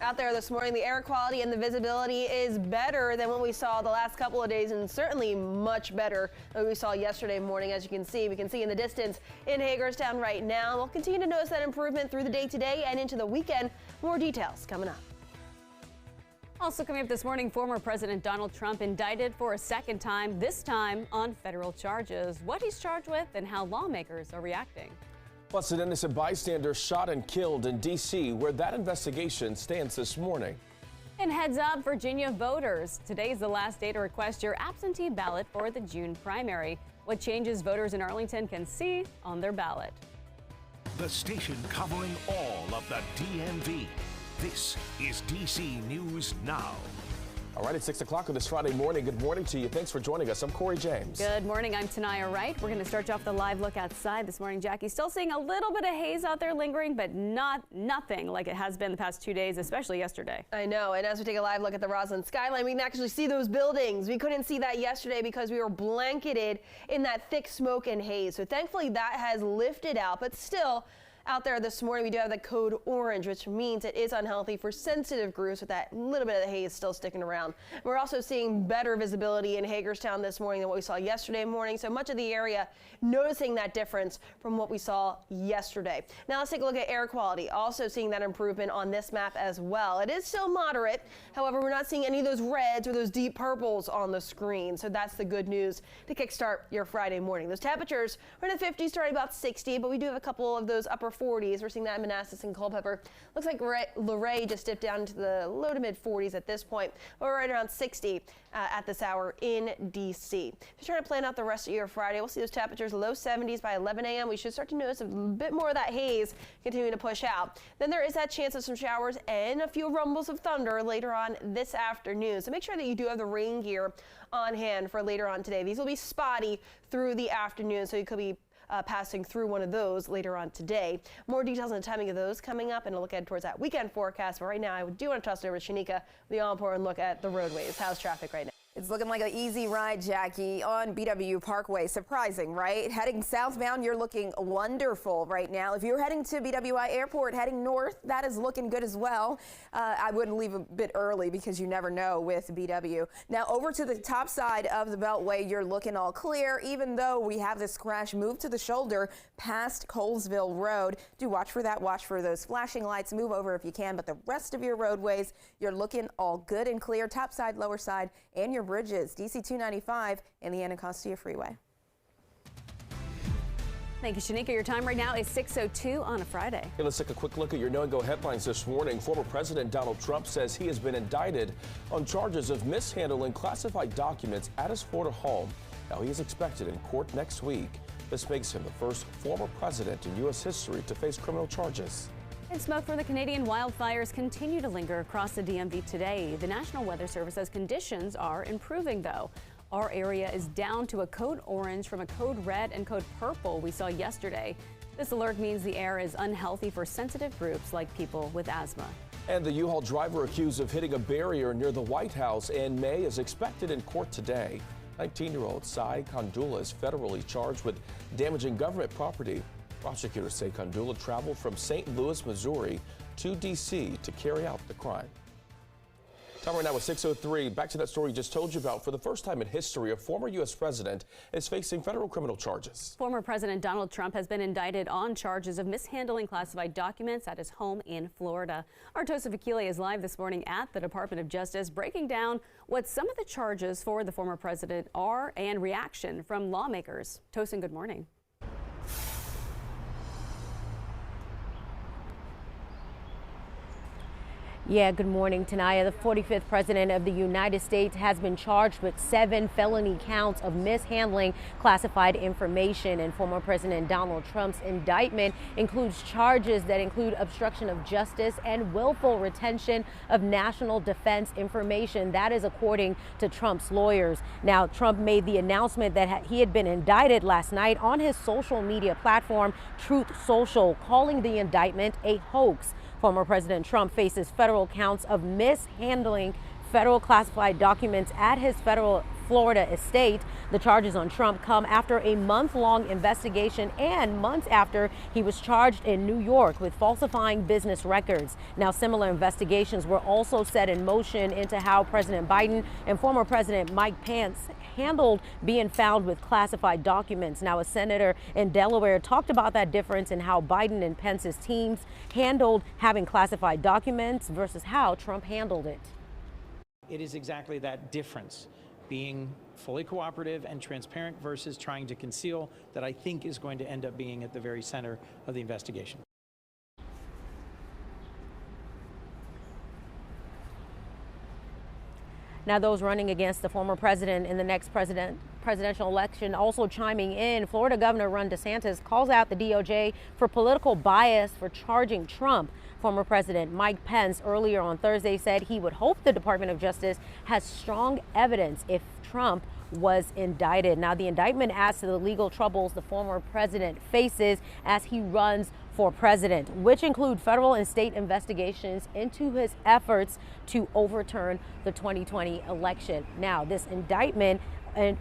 Out there this morning, the air quality and the visibility is better than what we saw the last couple of days, and certainly much better than we saw yesterday morning. As you can see, we can see in the distance in Hagerstown right now. We'll continue to notice that improvement through the day today and into the weekend. More details coming up. Also coming up this morning, former President Donald Trump indicted for a second time, this time on federal charges. What he's charged with and how lawmakers are reacting. Plus, an innocent bystander shot and killed in D.C., where that investigation stands this morning. And heads up, Virginia voters. Today's the last day to request your absentee ballot for the June primary. What changes voters in Arlington can see on their ballot. The station covering all of the DMV. This is DC News Now. All right, it's 6 o'clock on this Friday morning. Good morning to you. Thanks for joining us. I'm Corey James. Good morning. I'm Tanaya Wright. We're going to start you off the live look outside this morning. Jackie, still seeing a little bit of haze out there lingering, but nothing like it has been the past 2 days, especially yesterday. I know. And as we take a live look at the Roslyn skyline, we can actually see those buildings. We couldn't see that yesterday because we were blanketed in that thick smoke and haze. So thankfully that has lifted out, but still, out there this morning, we do have the code orange, which means it is unhealthy for sensitive groups with that little bit of the haze still sticking around. We're also seeing better visibility in Hagerstown this morning than what we saw yesterday morning. So much of the area noticing that difference from what we saw yesterday. Now let's take a look at air quality. Also seeing that improvement on this map as well. It is still moderate. However, we're not seeing any of those reds or those deep purples on the screen. So that's the good news to kickstart your Friday morning. Those temperatures are in the 50s, starting about 60, but we do have a couple of those upper 40s. We're seeing that in Manassas and Culpeper. Looks like Luray just dipped down into the low to mid 40s at this point. We're right around 60 at this hour in DC. If you're trying to plan out the rest of your Friday, we'll see those temperatures low 70s by 11 a.m. We should start to notice a bit more of that haze continuing to push out. Then there is that chance of some showers and a few rumbles of thunder later on this afternoon. So make sure that you do have the rain gear on hand for later on today. These will be spotty through the afternoon, so you could be passing through one of those later on today. More details on the timing of those coming up, and a look ahead towards that weekend forecast. But right now, I do want to toss it over to Shanika with the all-important look at the roadways. How's traffic right now? It's looking like an easy ride, Jackie, on BW Parkway. Surprising, right? Heading southbound, you're looking wonderful right now. If you're heading to BWI Airport, heading north, that is looking good as well. I wouldn't leave a bit early because you never know with BW. Now, over to the top side of the Beltway, you're looking all clear, even though we have this crash move to the shoulder past Colesville Road. Do watch for that. Watch for those flashing lights. Move over if you can. But the rest of your roadways, you're looking all good and clear. Top side, lower side, and your bridges, DC 295 and the Anacostia Freeway. Thank you, Shanika. Your time right now is 6:02 on a Friday. Hey, let's take a quick look at your Know and Go headlines this morning. Former President Donald Trump says he has been indicted on charges of mishandling classified documents at his Florida home. Now, he is expected in court next week. This makes him the first former president in U.S. history to face criminal charges. And smoke from the Canadian wildfires continue to linger across the DMV today. The National Weather Service says conditions are improving, though. Our area is down to a code orange from a code red and code purple we saw yesterday. This alert means the air is unhealthy for sensitive groups like people with asthma. And the UHaul driver accused of hitting a barrier near the White House in May is expected in court today. 19-year-old Sai Kandula is federally charged with damaging government property. Prosecutors say Kandula traveled from St. Louis, Missouri to D.C. to carry out the crime. Time right now is 6:03. Back to that story we just told you about. For the first time in history, a former U.S. president is facing federal criminal charges. Former President Donald Trump has been indicted on charges of mishandling classified documents at his home in Florida. Our Tosin Vakile is live this morning at the Department of Justice, breaking down what some of the charges for the former president are and reaction from lawmakers. Tosin, good morning. Yeah, good morning, Tanaya. The 45th president of the United States has been charged with 7 felony counts of mishandling classified information, and former President Donald Trump's indictment includes charges that include obstruction of justice and willful retention of national defense information. That is according to Trump's lawyers. Now, Trump made the announcement that he had been indicted last night on his social media platform, Truth Social, calling the indictment a hoax. Former President Trump faces federal counts of mishandling federal classified documents at his Florida estate. The charges on Trump come after a month-long investigation and months after he was charged in New York with falsifying business records. Now, similar investigations were also set in motion into how President Biden and former President Mike Pence handled being found with classified documents. Now, a senator in Delaware talked about that difference in how Biden and Pence's teams handled having classified documents versus how Trump handled it. It is exactly that difference, being fully cooperative and transparent versus trying to conceal, that I think is going to end up being at the very center of the investigation. Now, those running against the former president in the next presidential election also chiming in. Florida Governor Ron DeSantis calls out the DOJ for political bias for charging Trump. Former President Mike Pence earlier on Thursday said he would hope the Department of Justice has strong evidence if Trump was indicted. Now, the indictment adds to the legal troubles the former president faces as he runs for president, which include federal and state investigations into his efforts to overturn the 2020 election. Now, this indictment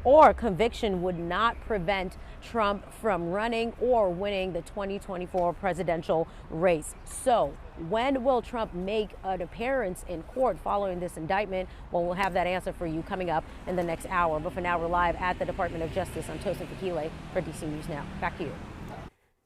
or conviction would not prevent Trump from running or winning the 2024 presidential race. So, when will Trump make an appearance in court following this indictment? Well, we'll have that answer for you coming up in the next hour. But for now, we're live at the Department of Justice. I'm Tosin Fakile for DC News Now. Back to you.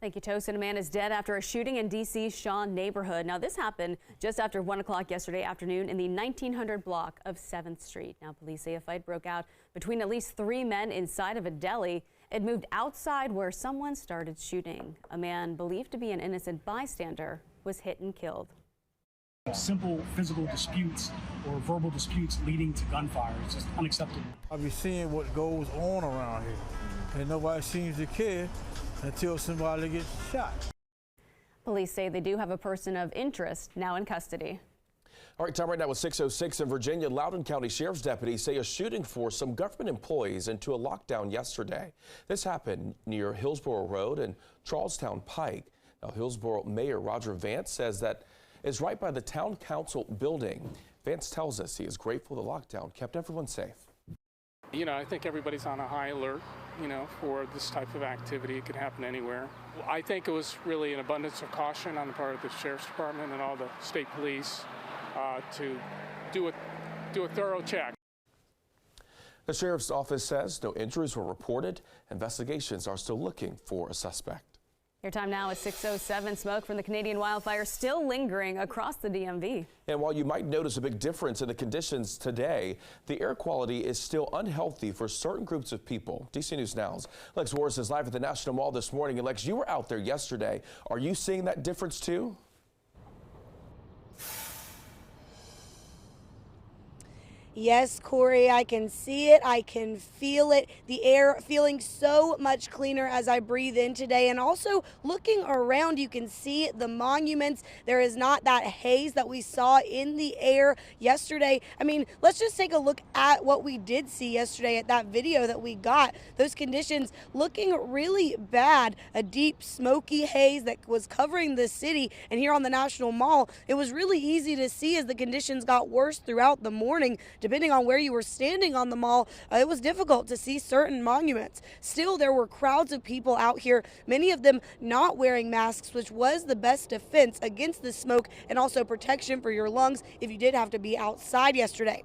Thank you, Tosin. A man is dead after a shooting in DC's Shawn neighborhood. Now, this happened just after 1 o'clock yesterday afternoon in the 1900 block of 7th Street. Now, police say a fight broke out between at least 3 men inside of a deli. It moved outside where someone started shooting. A man believed to be an innocent bystander was hit and killed. Simple physical disputes or verbal disputes leading to gunfire is just unacceptable. I'll be seeing what goes on around here, and nobody seems to care until somebody gets shot. Police say they do have a person of interest now in custody. All right, time right now with 6:06 in Virginia. Loudoun County Sheriff's deputies say a shooting forced some government employees into a lockdown yesterday. This happened near Hillsborough Road and Charlestown Pike. Now, Hillsborough Mayor Roger Vance says that it's right by the town council building. Vance tells us he is grateful the lockdown kept everyone safe. You know, I think everybody's on a high alert, for this type of activity. It could happen anywhere. I think it was really an abundance of caution on the part of the Sheriff's Department and all the state police to do a thorough check. The Sheriff's Office says no injuries were reported. Investigations are still looking for a suspect. Your time now is 6:07. Smoke from the Canadian wildfire still lingering across the DMV. And while you might notice a big difference in the conditions today, the air quality is still unhealthy for certain groups of people. DC News Now's Lex Warris is live at the National Mall this morning. And Lex, you were out there yesterday. Are you seeing that difference too? Yes, Corey, I can see it. I can feel it. The air feeling so much cleaner as I breathe in today. And also looking around, you can see the monuments. There is not that haze that we saw in the air yesterday. I mean, let's just take a look at what we did see yesterday at that video that we got. Those conditions looking really bad. A deep smoky haze that was covering the city. And here on the National Mall, it was really easy to see as the conditions got worse throughout the morning. Depending on where you were standing on the mall, it was difficult to see certain monuments. Still, there were crowds of people out here, many of them not wearing masks, which was the best defense against the smoke and also protection for your lungs if you did have to be outside yesterday.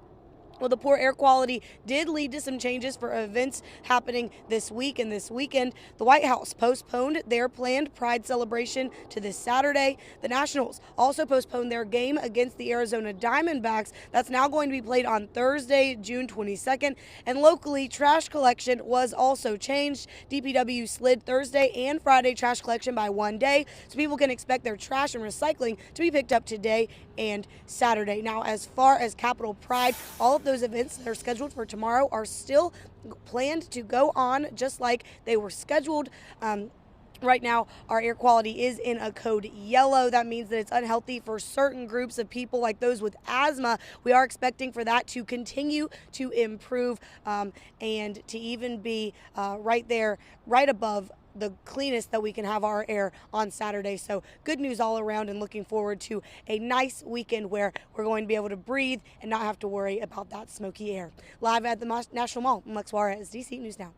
Well, the poor air quality did lead to some changes for events happening this week and this weekend. The White House postponed their planned Pride celebration to this Saturday. The Nationals also postponed their game against the Arizona Diamondbacks. That's now going to be played on Thursday, June 22nd. And locally, trash collection was also changed. DPW slid Thursday and Friday trash collection by 1 day, so people can expect their trash and recycling to be picked up today and Saturday. Now, as far as Capitol Pride, all of those events that are scheduled for tomorrow are still planned to go on just like they were scheduled. Right now, our air quality is in a code yellow. That means that it's unhealthy for certain groups of people like those with asthma. We are expecting for that to continue to improve and to even be right there, right above the cleanest that we can have our air on Saturday. So good news all around, and looking forward to a nice weekend where we're going to be able to breathe and not have to worry about that smoky air. Live at the National Mall, Lex Juarez, DC News Now.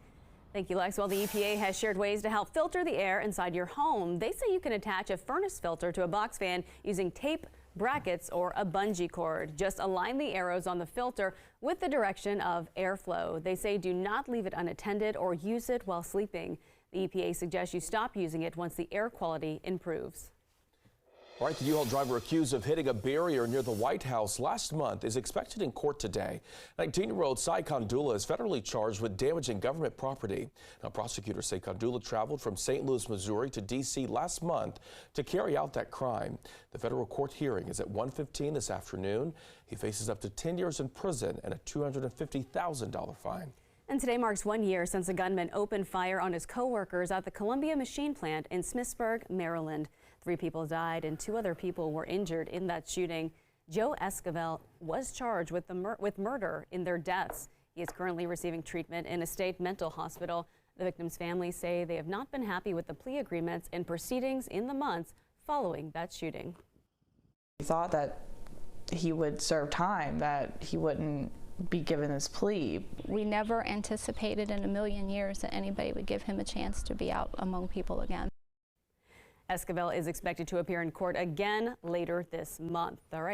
Thank you, Lex. Well, the EPA has shared ways to help filter the air inside your home. They say you can attach a furnace filter to a box fan using tape, brackets, or a bungee cord. Just align the arrows on the filter with the direction of airflow. They say do not leave it unattended or use it while sleeping. The EPA suggests you stop using it once the air quality improves. All right, the U-Haul driver accused of hitting a barrier near the White House last month is expected in court today. 19-year-old Cy Kondula is federally charged with damaging government property. Now, prosecutors say Kondula traveled from St. Louis, Missouri to D.C. last month to carry out that crime. The federal court hearing is at 1:15 this afternoon. He faces up to 10 years in prison and a $250,000 fine. And today marks 1 year since a gunman opened fire on his co-workers at the Columbia Machine Plant in Smithsburg, Maryland. 3 people died and 2 other people were injured in that shooting. Joe Esquivel was charged with murder in their deaths. He is currently receiving treatment in a state mental hospital. The victims' families say they have not been happy with the plea agreements and proceedings in the months following that shooting. We thought that he would serve time, that he wouldn't be given his plea. We never anticipated in a million years that anybody would give him a chance to be out among people again. Esquivel is expected to appear in court again later this month. All right.